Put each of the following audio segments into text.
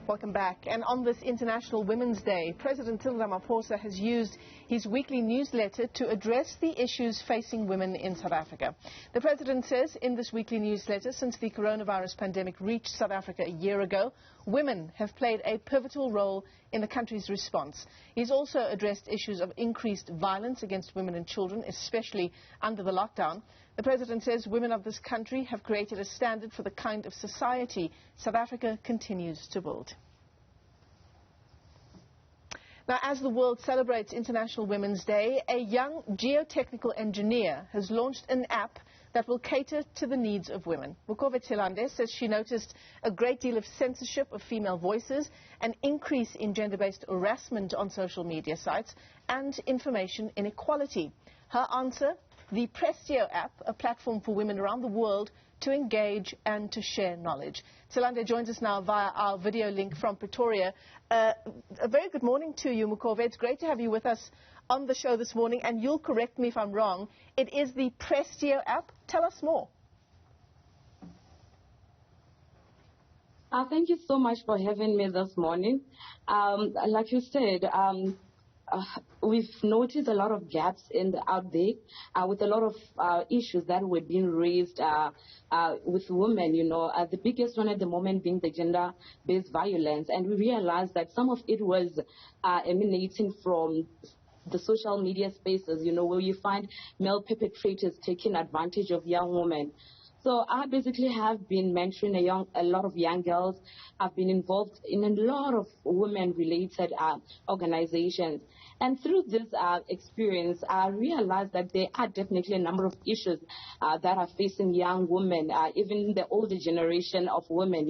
Welcome back. And on this International Women's Day, President Cyril Ramaphosa has used his weekly newsletter to address the issues facing women in South Africa. The President says in this weekly newsletter, since the coronavirus pandemic reached South Africa a year ago, women have played a pivotal role in the country's response. He's also addressed issues of increased violence against women and children, especially under the lockdown. The President says women of this country have created a standard for the kind of society South Africa continues to build. Now, as the world celebrates International Women's Day, a young geotechnical engineer has launched an app that will cater to the needs of women. Tselande says she noticed a great deal of censorship of female voices, an increase in gender-based harassment on social media sites, and information inequality. Her answer? The Prestio App, a platform for women around the world to engage and to share knowledge. Tselande joins us now via our video link from Pretoria. A very good morning to you, Mukove. It's great to have you with us on the show this morning, and you'll correct me if I'm wrong. It is the Prestio App. Tell us more. Thank you so much for having me this morning. Like you said, we've noticed a lot of gaps out there with a lot of issues that were being raised with women, the biggest one at the moment being the gender-based violence. And we realized that some of it was emanating from the social media spaces, where you find male perpetrators taking advantage of young women. So I basically have been mentoring a lot of young girls. I've been involved in a lot of women-related organizations. And through this experience, I realized that there are definitely a number of issues that are facing young women, even the older generation of women,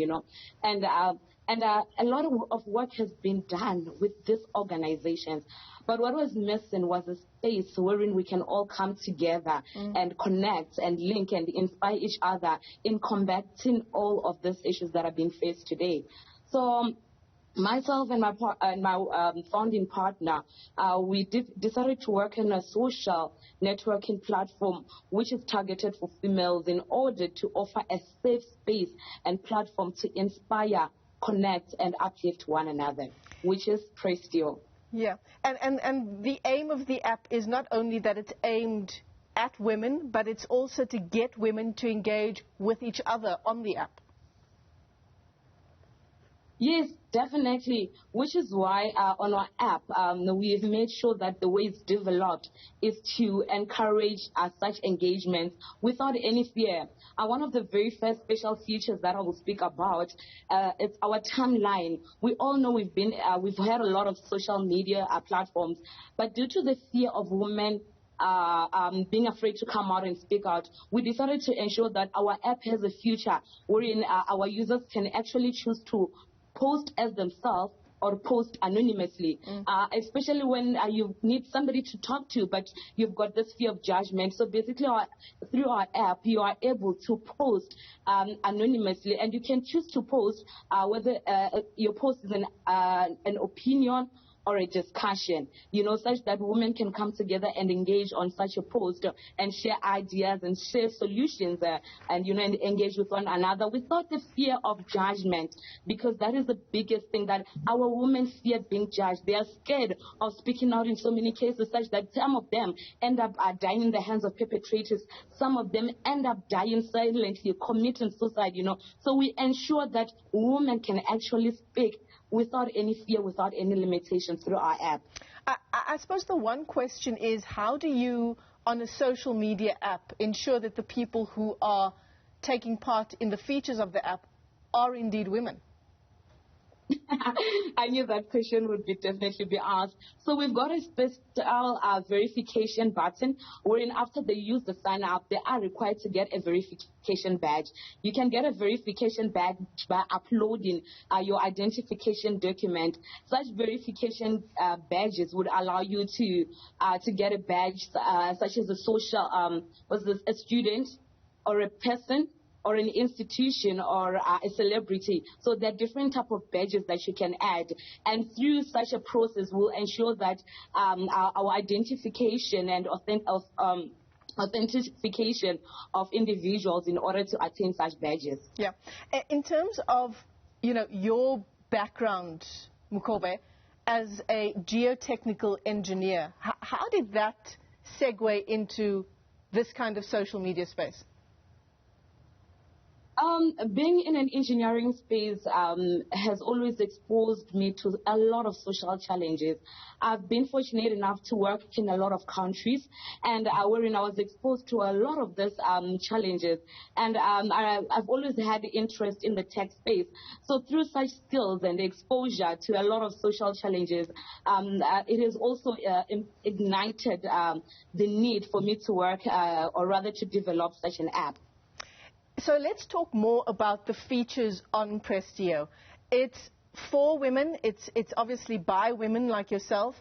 And a lot of work has been done with these organizations. But what was missing was a space wherein we can all come together and connect and link and inspire each other in combating all of these issues that are being faced today. So myself and my founding partner, we decided to work on a social networking platform which is targeted for females in order to offer a safe space and platform to inspire, connect, and uplift one another, which is Prestio. Yeah, and the aim of the app is not only that it's aimed at women, but it's also to get women to engage with each other on the app. Yes, definitely, which is why on our app, we've made sure that the way it's developed is to encourage such engagements without any fear. One of the very first special features that I will speak about is our timeline. We all know we've had a lot of social media platforms, but due to the fear of women being afraid to come out and speak out, we decided to ensure that our app has a future wherein our users can actually choose to post as themselves or post anonymously, especially when you need somebody to talk to, but you've got this fear of judgment. So basically, through our app, you are able to post anonymously, and you can choose to post whether your post is an opinion or a discussion, such that women can come together and engage on such a post and share ideas and share solutions and engage with one another without the fear of judgment, because that is the biggest thing that our women fear being judged. They are scared of speaking out in so many cases, such that some of them end up dying in the hands of perpetrators. Some of them end up dying silently, committing suicide, So we ensure that women can actually speak without any fear, without any limitations through our app. I suppose the one question is, how do you, on a social media app, ensure that the people who are taking part in the features of the app are indeed women? I knew that question would definitely be asked. So we've got a special verification button wherein after they use the sign up, they are required to get a verification badge. You can get a verification badge by uploading your identification document. Such verification badges would allow you to get a badge such as a social, a student or a person or an institution or a celebrity. So there are different type of badges that you can add. And through such a process, we'll ensure that our identification and authentication of individuals in order to attain such badges. Yeah. In terms of, your background, Mukove, as a geotechnical engineer. How did that segue into this kind of social media space? Being in an engineering space has always exposed me to a lot of social challenges. I've been fortunate enough to work in a lot of countries, and wherein I was exposed to a lot of these challenges. And I've always had interest in the tech space. So through such skills and exposure to a lot of social challenges, it has also ignited the need for me to work, or rather to develop such an app. So let's talk more about the features on Prestio. It's for women. It's obviously by women like yourself.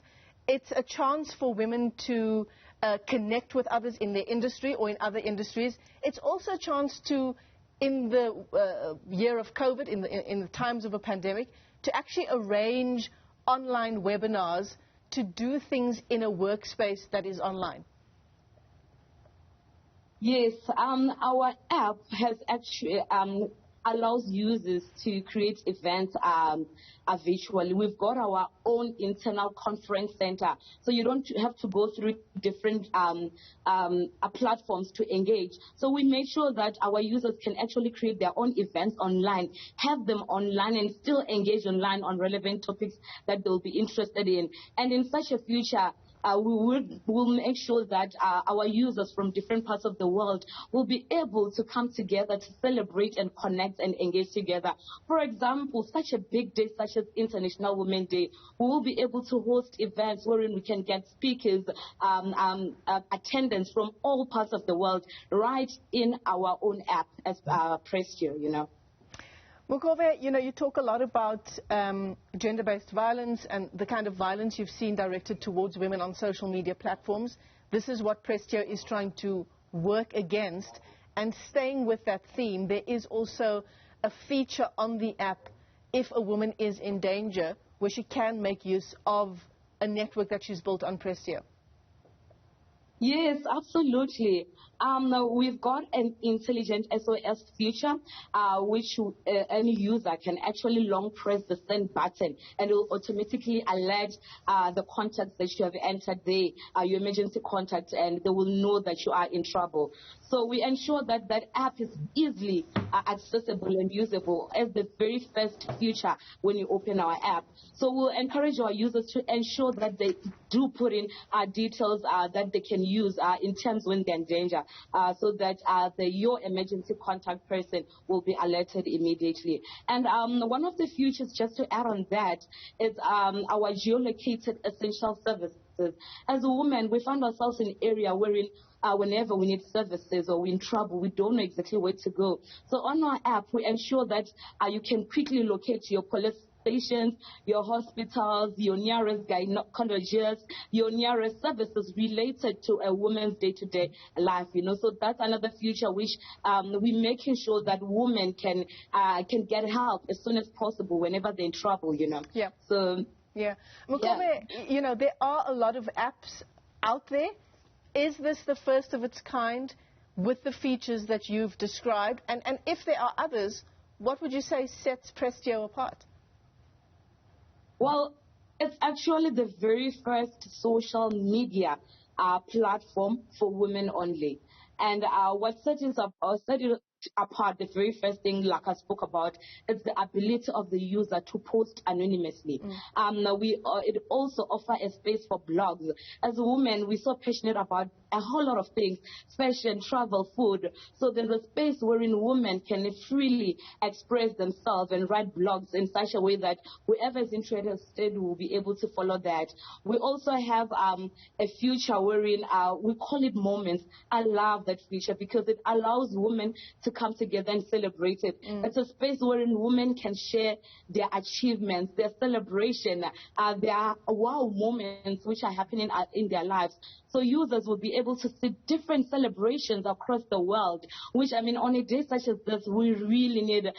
It's a chance for women to connect with others in their industry or in other industries. It's also a chance to, in the year of COVID, in the times of a pandemic, to actually arrange online webinars to do things in a workspace that is online. Yes, our app has actually allows users to create events virtually. We've got our own internal conference center, so you don't have to go through different platforms to engage. So we make sure that our users can actually create their own events online, have them online, and still engage online on relevant topics that they'll be interested in. And in such a future, we'll make sure that our users from different parts of the world will be able to come together to celebrate and connect and engage together. For example, such a big day such as International Women's Day, we will be able to host events wherein we can get speakers, attendance from all parts of the world right in our own app as Prestio, you know. Mukove, you talk a lot about gender-based violence and the kind of violence you've seen directed towards women on social media platforms. This is what Prestio is trying to work against. And staying with that theme, there is also a feature on the app if a woman is in danger, where she can make use of a network that she's built on Prestio. Yes, absolutely. We've got an intelligent SOS feature, which any user can actually long press the send button, and it will automatically alert the contacts that you have entered there, your emergency contact, and they will know that you are in trouble. So we ensure that that app is easily accessible and usable as the very first feature when you open our app. So we'll encourage our users to ensure that they do put in details that they can use in terms when they're in danger, so that your emergency contact person will be alerted immediately. And one of the features, just to add on that, is our geolocated essential services. As a woman, we find ourselves in an area wherein whenever we need services or we're in trouble, we don't know exactly where to go. So on our app, we ensure that you can quickly locate your police stations, your hospitals, your nearest gynecologist, your nearest services related to a woman's day-to-day life, So that's another feature which we're making sure that women can get help as soon as possible whenever they're in trouble, Yeah. So, yeah. Mukove, there are a lot of apps out there. Is this the first of its kind with the features that you've described? And if there are others, what would you say sets Prestio apart? Well, it's actually the very first social media platform for women only. And what sets it apart, the very first thing, like I spoke about, is the ability of the user to post anonymously. It also offers a space for blogs. As a woman, we're so passionate about a whole lot of things, fashion, travel, food. So there's a space wherein women can freely express themselves and write blogs in such a way that whoever is interested will be able to follow that. We also have a feature wherein we call it Moments. I love that feature because it allows women to come together and celebrate it. It's a space wherein women can share their achievements, their celebration, their wow moments which are happening in their lives. So users will be able to see different celebrations across the world, which, on a day such as this, we really need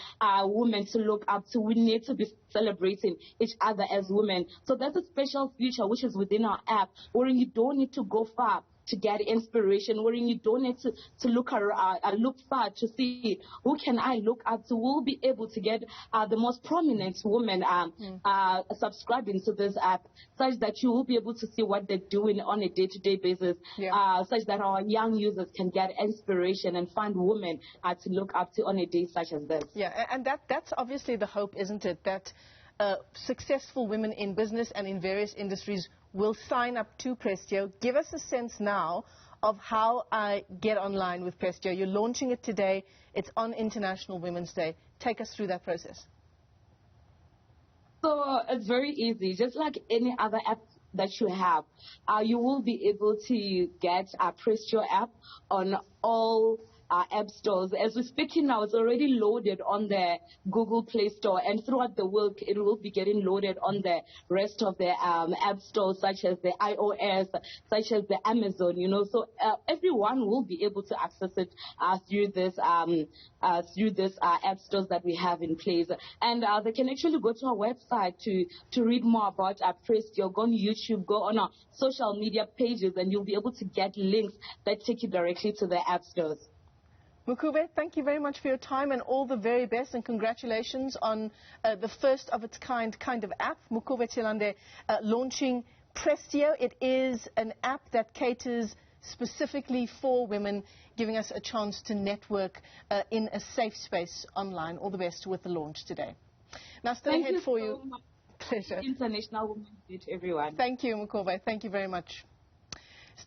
women to look up to. We need to be celebrating each other as women. So that's a special feature which is within our app, where you don't need to go far to get inspiration, wherein you don't need to look far to see who can I look up to. We'll be able to get the most prominent women subscribing to this app, such that you will be able to see what they're doing on a day-to-day basis, such that our young users can get inspiration and find women to look up to on a day such as this. Yeah, and that's obviously the hope, isn't it? That successful women in business and in various industries will sign up to Prestio. Give us a sense now of how I get online with Prestio. You're launching it today. It's on International Women's Day. Take us through that process. So it's very easy. Just like any other app that you have, you will be able to get a Prestiio app on all app stores. As we're speaking now, it's already loaded on the Google Play Store, and throughout the week, it will be getting loaded on the rest of the app stores, such as the iOS, such as the Amazon, So everyone will be able to access it through this app stores that we have in place. And they can actually go to our website to read more about Prestio. Go on YouTube, go on our social media pages, and you'll be able to get links that take you directly to the app stores. Mukube, thank you very much for your time and all the very best, and congratulations on the first of its kind of app. Mukube Tilande launching Prestio. It is an app that caters specifically for women, giving us a chance to network in a safe space online. All the best with the launch today. Now, stay ahead for you. Pleasure. International Women's Day to everyone. Thank you, Mukube. Thank you very much.